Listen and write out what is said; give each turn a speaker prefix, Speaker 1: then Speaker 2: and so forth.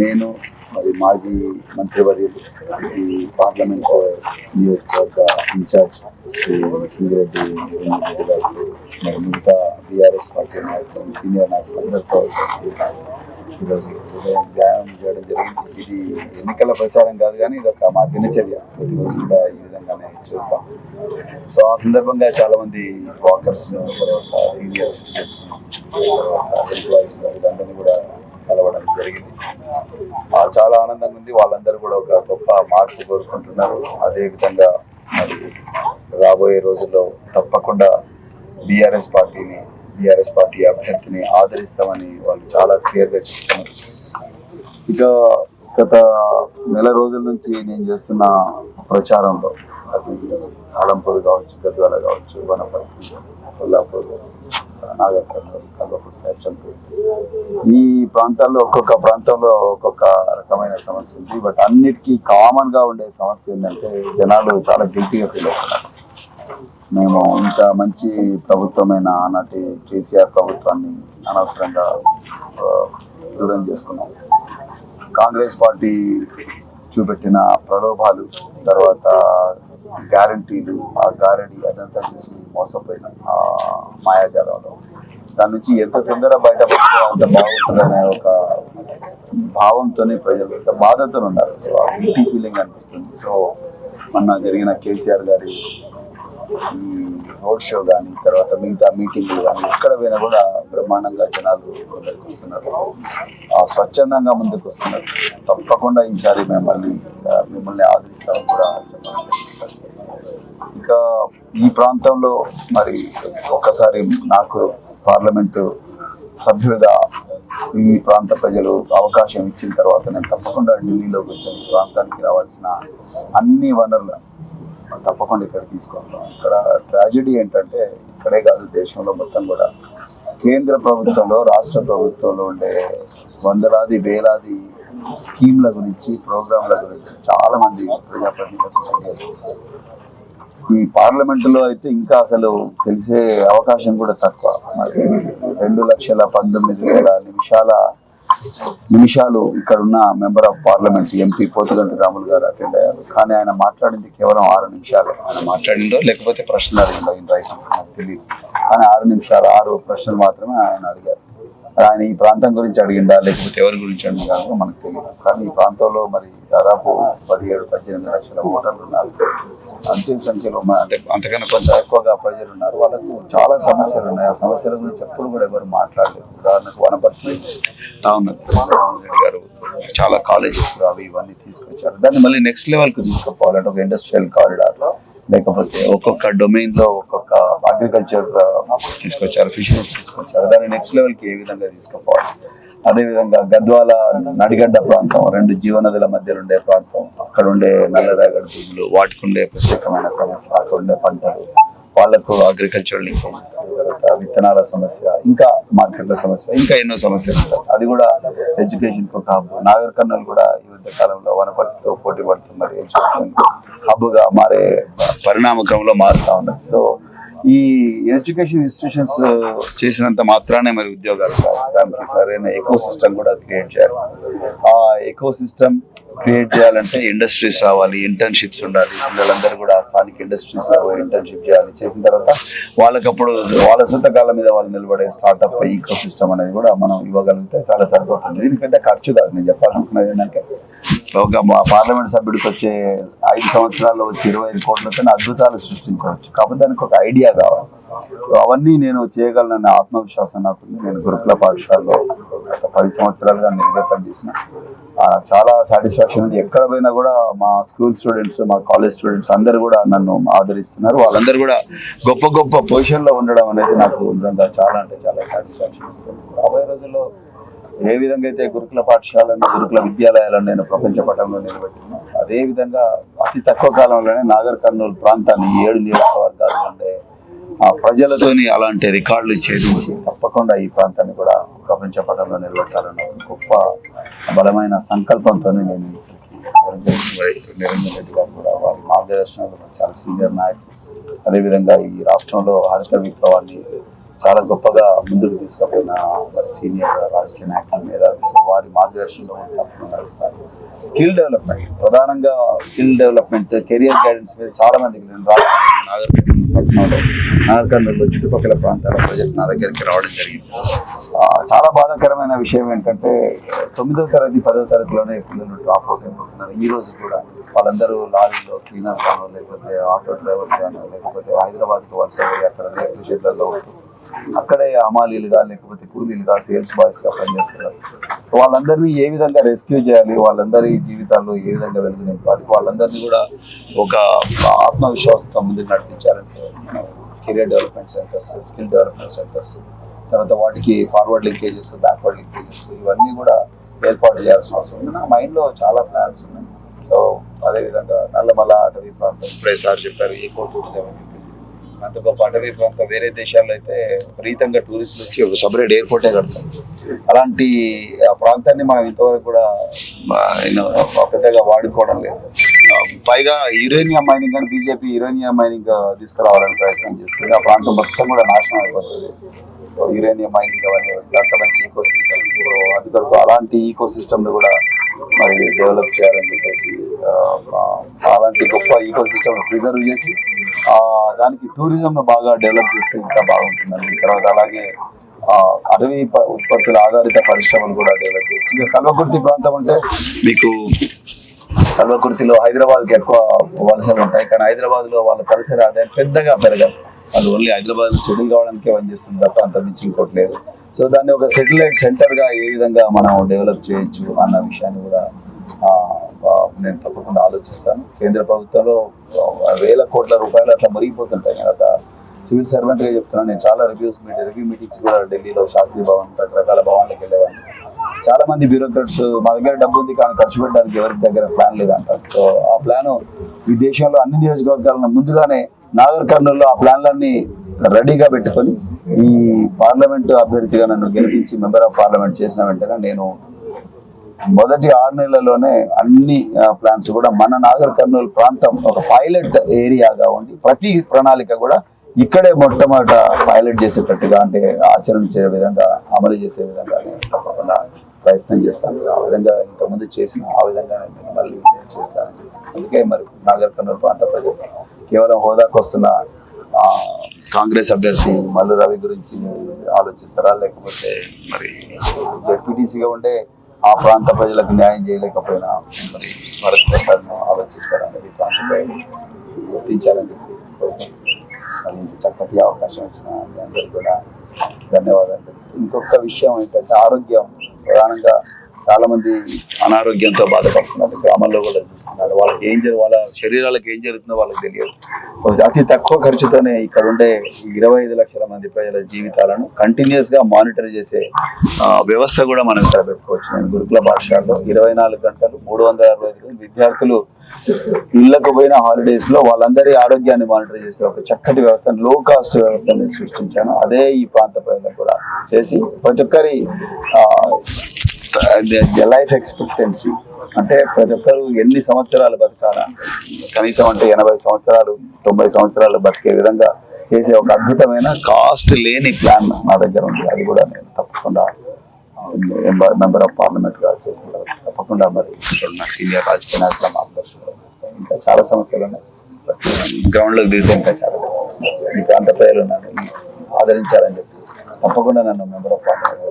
Speaker 1: నేను మరి మాజీ మంత్రివర్యులు ఈ పార్లమెంట్ నియోజకవర్గ ఇన్ఛార్జ్ శ్రీ సింగిరెడ్డి రెడ్డి గారు మరి మిగతా బీఆర్ఎస్ పార్టీ నాయకులు సీనియర్ నాయకులు అందరితో కలిసి ఈరోజు ఉదయం వ్యాయామం చేయడం జరిగింది. ఇది ఎన్నికల ప్రచారం కాదు, కానీ ఇది ఒక మా దినచర్య. ప్రతిరోజు కూడా ఈ విధంగానే చేస్తాం. సో ఆ సందర్భంగా చాలా మంది వాకర్స్, సీనియర్ సిటిజన్స్, ఎంప్లాయీస్ వీళ్ళందరినీ కూడా కలవడం జరిగింది. చాలా ఆనందంగా ఉంది. వాళ్ళందరూ కూడా ఒక గొప్ప మార్పు కోరుకుంటున్నారు. అదేవిధంగా మరి రాబోయే రోజుల్లో తప్పకుండా బీఆర్ఎస్ పార్టీ అభ్యర్థిని ఆదరిస్తామని వాళ్ళు చాలా క్లియర్గా చెప్తున్నారు. ఇక గత నెల రోజుల నుంచి నేను చేస్తున్న ప్రచారంలో అది ఆలంపూర్ కావచ్చు, గద్వాల కావచ్చు, వనపర్తి, కొల్లాపూర్, నాగర్ కర్నూలు, కల్వకుర్తి, ఈ ప్రాంతాల్లో ఒక్కొక్క ప్రాంతంలో ఒక్కొక్క రకమైన సమస్య ఉంది. బట్ అన్నిటికీ కామన్ గా ఉండే సమస్య ఏంటంటే జనాలు చాలా గిల్టీగా ఫీల్ అవుతున్నారు. మేము ఇంత మంచి ప్రభుత్వమైన ఆనాటి కేసీఆర్ ప్రభుత్వాన్ని అనవసరంగా దూరం చేసుకున్నాం. కాంగ్రెస్ పార్టీ చూపెట్టిన ప్రలోభాలు, తర్వాత గ్యారంటీలు, ఆ గారడి అదంతా చూసి మోసపోయినాం ఆ మాయాజాలంలో. దాని నుంచి ఎంత తొందరగా బయటపడితే అంత బాగుంటుందనే ఒక భావంతోనే ప్రజలు ఎంత బాధతో ఉన్నారు. సో ఆ గిల్టీ ఫీలింగ్ అనిపిస్తుంది. సో మొన్న జరిగిన కేసీఆర్ గారి ఈ రోడ్ షో కానీ, తర్వాత మిగతా మీటింగ్లు కానీ ఎక్కడ పోయినా కూడా బ్రహ్మాండంగా జనాలు ముందుకు వస్తున్నారు, స్వచ్ఛందంగా ముందుకు వస్తున్నారు. తప్పకుండా ఈసారి మిమ్మల్ని ఆదరిస్తామని కూడా చెప్పాలి. ఇక ఈ ప్రాంతంలో మరి ఒక్కసారి నాకు పార్లమెంటు సభ్యుడిగా ఈ ప్రాంత ప్రజలు అవకాశం ఇచ్చిన తర్వాత నేను తప్పకుండా ఢిల్లీలోకి వచ్చి ఈ ప్రాంతానికి రావాల్సిన అన్ని వనరులను తప్పకుండా ఇక్కడ తీసుకొస్తాం. ఇక్కడ ట్రాజెడీ ఏంటంటే ఇక్కడే కాదు, దేశంలో మొత్తం కూడా కేంద్ర ప్రభుత్వంలో, రాష్ట్ర ప్రభుత్వంలో ఉండే వందలాది వేలాది స్కీమ్ల గురించి, ప్రోగ్రాంల గురించి చాలా మంది ప్రజాప్రతినిధులు ఈ పార్లమెంటులో అయితే ఇంకా అసలు తెలిసే అవకాశం కూడా తక్కువ. మరి 2,19,000 నిమిషాలు ఇక్కడ ఉన్న member of parliament MP Pothuganti Ramulu గారు అటెండ్ అయ్యారు. కానీ ఆయన మాట్లాడింది కేవలం 6 నిమిషాలు. ఆయన మాట్లాడిందో లేకపోతే ప్రశ్నలు అడిగిందో ఇన్ రైటింగ్ నాకు తెలియదు. కానీ 6 నిమిషాలు 6 ప్రశ్నలు మాత్రమే ఆయన అడిగారు. ఆయన ఈ ప్రాంతం గురించి అడిగిందా లేకపోతే ఎవరి గురించి అడిగిందో మనకు తెలియదు. కానీ ఈ ప్రాంతంలో మరి దాదాపు 17-18 లక్షల ఓటర్లు ఉన్నారు. అంతే సంఖ్యలో అంటే అంతకన్నా కొంచెం ఎక్కువగా ప్రజలు ఉన్నారు. వాళ్ళకు చాలా సమస్యలు ఉన్నాయి. ఆ సమస్యల గురించి ఎప్పుడు కూడా ఎవరు మాట్లాడలేదు. ఉదాహరణకు వనపర్తి టౌన్ రెడ్డి గారు చాలా కాలేజెస్ అవి ఇవన్నీ తీసుకొచ్చారు. దాన్ని మళ్ళీ నెక్స్ట్ లెవెల్కి తీసుకుపోవాలంటే ఒక ఇండస్ట్రియల్ కారిడార్, లేకపోతే ఒక్కొక్క డొమైన్ లో ఒక్కొక్క అగ్రికల్చర్ తీసుకొచ్చారు, ఫిషరీస్ తీసుకొచ్చారు. దాన్ని నెక్స్ట్ లెవెల్కి ఏ విధంగా తీసుకుపోవాలి. అదేవిధంగా గద్వాల నడిగడ్డ ప్రాంతం, 2 జీవనదుల మధ్యలో ఉండే ప్రాంతం, అక్కడ ఉండే నల్లరేగడి భూములు, వాటికి ఉండే ప్రత్యేకమైన సమస్య, అక్కడ ఉండే పంటలు, వాళ్లకు అగ్రికల్చర్ లింకేజెస్, తర్వాత విత్తనాల సమస్య, ఇంకా మార్కెట్ల సమస్య, ఇంకా ఎన్నో సమస్యలు ఉంటాయి. అది కూడా ఎడ్యుకేషన్ ఒక హబ్. నాగర్ కర్నూలు కూడా ఈ మధ్య కాలంలో వనపర్తితో పోటీ పడుతున్నది, ఎడ్యుకేషన్ హబ్గా మారే పరిణామ క్రమంలో మారుతా ఉన్నది. సో ఈ ఎడ్యుకేషన్ ఇన్స్టిట్యూషన్స్ చేసినంత మాత్రానే మరి ఉద్యోగాలు కాదు, దానికి సరైన ఎకో సిస్టమ్ కూడా క్రియేట్ చేయాలి. ఆ ఎకో సిస్టమ్ క్రియేట్ చేయాలంటే ఇండస్ట్రీస్ రావాలి, ఇంటర్న్షిప్స్ ఉండాలి. పిల్లలందరూ కూడా స్థానిక ఇండస్ట్రీస్ లో ఇంటర్న్షిప్ చేయాలి. చేసిన తర్వాత వాళ్ళకప్పుడు వాళ్ళ సొంత కాళ్ళ మీద వాళ్ళు నిలబడే స్టార్ట్అప్ ఈకో సిస్టమ్ అనేది కూడా మనం ఇవ్వగలిగితే చాలా సరిపోతుంది. దీనికి పెద్ద ఖర్చు కాదు. నేను చెప్పాలనుకున్నది ఏంటంటే ఒక పార్లమెంట్ సభ్యుడికి వచ్చే 5 సంవత్సరాల్లో వచ్చి 25 కోట్లతో అద్భుతాలు సృష్టించవచ్చు. కాకపోతే దానికి ఒక ఐడియా కావాలి. అవన్నీ నేను చేయగలనన్న ఆత్మవిశ్వాసం నాకు ఉంది. నేను గురుకుల పాఠశాలలో గత 10 సంవత్సరాలుగా నేను పనిచేసిన చాలా సాటిస్ఫాక్షన్ ఉంది. ఎక్కడ పోయినా కూడా మా స్కూల్ స్టూడెంట్స్, మా కాలేజ్ స్టూడెంట్స్ అందరూ కూడా నన్ను ఆదరిస్తున్నారు. వాళ్ళందరూ కూడా గొప్ప గొప్ప పొజిషన్లో ఉండడం అనేది నాకు నిజంగా చాలా అంటే చాలా సాటిస్ఫాక్షన్ ఇస్తుంది. రాబోయే రోజుల్లో ఏ విధంగా అయితే గురుకుల పాఠశాలను, గురుకుల విద్యాలయాలను నేను ప్రపంచ పటంలో నిలబెట్టినా, అదే విధంగా అతి తక్కువ కాలంలోనే నాగర్ కర్నూలు ప్రాంతాన్ని 7 నియోజకవర్గాలు ఉండే ఆ ప్రజలతోని అలాంటి రికార్డులు ఛేదించి తప్పకుండా ఈ ప్రాంతాన్ని కూడా ప్రపంచ పటంలో నిలబెట్టాలన్న గొప్ప బలమైన సంకల్పంతో నేను నిరంజన్ రెడ్డి గారు కూడా వారి మార్గదర్శనంలో చాలా సీనియర్ నాయకులు. అదేవిధంగా ఈ రాష్ట్రంలో హరిత విప్లవాన్ని చాలా గొప్పగా ముందుకు తీసుకుపోయిన మరి సీనియర్ రాజకీయ నాయకుల మీద వారి మార్గదర్శనంలో తప్పకుండా నడుస్తారు. స్కిల్ డెవలప్మెంట్, ప్రధానంగా స్కిల్ డెవలప్మెంట్, కెరియర్ గైడెన్స్ మీద చాలా మందికి నేను నాగర్కర్నూలు చుట్టుపక్కల ప్రాంతాల ప్రజలు నా దగ్గరికి రావడం జరిగింది. చాలా బాధాకరమైన విషయం ఏంటంటే 9వ తరగతి 10వ తరగతిలోనే పిల్లలు డ్రాప్ అవుట్ అయిపోతున్నారు. ఈ రోజు కూడా వాళ్ళందరూ లారీలో క్లీనర్ గానో, లేకపోతే ఆటో డ్రైవర్ గానో, లేకపోతే హైదరాబాద్కి వలస పోయి అక్కడ రేపు షెడ్లలో ఉంటూ అక్కడే అమాలీలుగా, లేకపోతే కూలీలుగా, సేల్స్ బాయ్స్గా పనిచేస్తున్నారు. వాళ్ళందరినీ ఏ విధంగా రెస్క్యూ చేయాలి, వాళ్ళందరి జీవితాల్లో ఏ విధంగా వెలుగు నింపాలి, వాళ్ళందరినీ కూడా ఒక ఆత్మవిశ్వాసంతో ముందుకు నడిపించాలంటే career development centers, skill development centers, తర్వాత వాటికి ఫార్వర్డ్ లింకేజెస్, బ్యాక్వర్డ్ లింకేజెస్ ఇవన్నీ కూడా ఏర్పాటు చేయాల్సిన అవసరం ఉంది. నా మైండ్లో చాలా ప్లాన్స్ ఉన్నాయి. సో అదేవిధంగా నల్లమల అటవీ ప్రాంతం, ఇప్పుడే సార్ చెప్పారు ఈకో టూరిజం అని చెప్పేసి, అంత గొప్ప అటవీ ప్రాంతం వేరే దేశాల్లో అయితే విపరీతంగా టూరిస్టులు వచ్చి ఒక సపరేట్ ఎయిర్పోర్టే కడతారు. అలాంటి ప్రాంతాన్ని మనం ఇంతవరకు కూడా పెద్దగా వాడుకోవడం లేదు. పైగా యురేనియం మైనింగ్ అని బీజేపీ యురేనియం మైనింగ్ తీసుకురావాలని ప్రయత్నం చేస్తుంది. ఆ ప్రాంతం మొత్తం కూడా నాశనం అయిపోతుంది. సో యురేనియం మైనింగ్ అవన్నీ వస్తే అంత మంచి ఈకో సిస్టమ్, సో అది కొరకు అలాంటి ఈకో సిస్టమ్ని కూడా మరి డెవలప్ చేయాలని చెప్పేసి, అలాంటి గొప్ప ఈకో సిస్టమ్ ప్రిజర్వ్ చేసి దానికి టూరిజంను బాగా డెవలప్ చేస్తే ఇంకా బాగుంటుందండి. తర్వాత అలాగే అటవీ ఉత్పత్తుల ఆధారిత పరిశ్రమలు కూడా డెవలప్ చేయొచ్చు. ఇంకా కల్వకుర్తి ప్రాంతం అంటే మీకు కల్వకుర్తిలో హైదరాబాద్కి ఎక్కువ వలసలు ఉంటాయి, కానీ హైదరాబాద్లో వాళ్ళ పరిసర ఆదాయం పెద్దగా పెరగదు. వాళ్ళు ఓన్లీ హైదరాబాద్ సెటిల్ కావడానికే పనిచేస్తుంది తప్ప అంత మించి ఇంకోటి లేదు. సో దాన్ని ఒక సెటిలైట్ సెంటర్గా ఏ విధంగా మనం డెవలప్ చేయొచ్చు అన్న విషయాన్ని కూడా నేను తప్పకుండా ఆలోచిస్తాను. కేంద్ర ప్రభుత్వంలో వేల కోట్ల రూపాయలు అట్లా మురిగిపోతుంటాయి. నేను ఒక సివిల్ సర్వెంట్గా చెప్తున్నాను. నేను చాలా రివ్యూ మీటింగ్స్ కూడా ఢిల్లీలో శాస్త్రీ భవన్, రకరకాల భవన్లకు వెళ్ళేవాడిని. చాలా మంది బ్యూరోక్రాట్స్ మా దగ్గర డబ్బు ఉంది కానీ ఖర్చు పెట్టడానికి ఎవరికి దగ్గర ప్లాన్ లేదంటారు. సో ఆ ప్లాను ఈ దేశంలో అన్ని నియోజకవర్గాలను ముందుగానే నాగర్ కర్నూలులో ఆ ప్లాన్లన్నీ రెడీగా పెట్టుకొని ఈ పార్లమెంటు అభ్యర్థిగా నన్ను గెలిపించి మెంబర్ ఆఫ్ పార్లమెంట్ చేసిన వెంటనే నేను మొదటి 6 నెలల్లోనే అన్ని ప్లాన్స్ కూడా మన నాగర్ కర్నూలు ప్రాంతం ఒక పైలట్ ఏరియాగా ఉండి ప్రతి ప్రణాళిక కూడా ఇక్కడే మొట్టమొదట పైలట్ చేసేటట్టుగా, అంటే ఆచరించే విధంగా, అమలు చేసే విధంగా నేను తప్పకుండా ప్రయత్నం చేస్తాను. ఆ విధంగా ఇంతకుముందు చేసిన ఆ విధంగా నేను మళ్ళీ చేస్తాను. అందుకే మరి నాగర్ కర్నూలు ప్రాంత ప్రజలు కేవలం హోదాకు వస్తున్న కాంగ్రెస్ అభ్యర్థి మల్లు రవి గురించి ఆలోచిస్తారా, లేకపోతే మరి జెడ్పీటీసీగా ఉండే ఆ ప్రాంత ప్రజలకు న్యాయం చేయలేకపోయినా మరి భరత్ ప్రసాద్ను ఆలోచిస్తారా అనేది ప్రాంతంపై గుర్తించాలని చెప్పి చక్కటి అవకాశం ఇచ్చిన అందరికీ కూడా ధన్యవాదాలు. ఇంకొక విషయం ఏంటంటే ఆరోగ్యం, ప్రధానంగా చాలా మంది అనారోగ్యంతో బాధపడుతున్నారు. గ్రామాల్లో కూడా చూస్తున్నారు. వాళ్ళకి వాళ్ళ శరీరాలకు ఏం జరుగుతుందో వాళ్ళకి తెలియదు. అతి తక్కువ ఖర్చుతోనే ఇక్కడ ఉండే 25 లక్షల మంది ప్రజల జీవితాలను కంటిన్యూస్ గా మానిటర్ చేసే వ్యవస్థ కూడా మనం ఇక్కడ పెట్టుకోవచ్చు. నేను గురుకుల పాఠశాలలో 24 గంటలు 365 విద్యార్థులు ఇళ్లకు పోయిన హాలిడేస్ లో వాళ్ళందరి ఆరోగ్యాన్ని మానిటర్ చేసే ఒక చక్కటి వ్యవస్థను, లో కాస్ట్ వ్యవస్థని సృష్టించాను. అదే ఈ ప్రాంత ప్రజలకు కూడా చేసి ప్రతి ఒక్కరి లైఫ్ ఎక్స్పెక్టెన్సీ, అంటే ప్రతి ఒక్కరు ఎన్ని సంవత్సరాలు బతకాలా, కనీసం అంటే 80 సంవత్సరాలు 90 సంవత్సరాలు బతికే విధంగా చేసే ఒక అద్భుతమైన కాస్ట్ లేని ప్లాన్ నా దగ్గర ఉంది. అది కూడా నేను తప్పకుండా మెంబర్ ఆఫ్ పార్లమెంట్ గా చేసిన తర్వాత తప్పకుండా మరి నా సీనియర్ రాజకీయ నాయకుల మార్గదర్శనం చేస్తాను. ఇంకా చాలా సమస్యలు ఉన్నాయి, గ్రౌండ్ లోకి దిగితే ఇంకా చాలా తెలుస్తుంది. ఈ ప్రాంత ప్రజలు నన్ను ఆదరించాలని చెప్పి తప్పకుండా నన్ను మెంబర్ ఆఫ్ పార్లమెంట్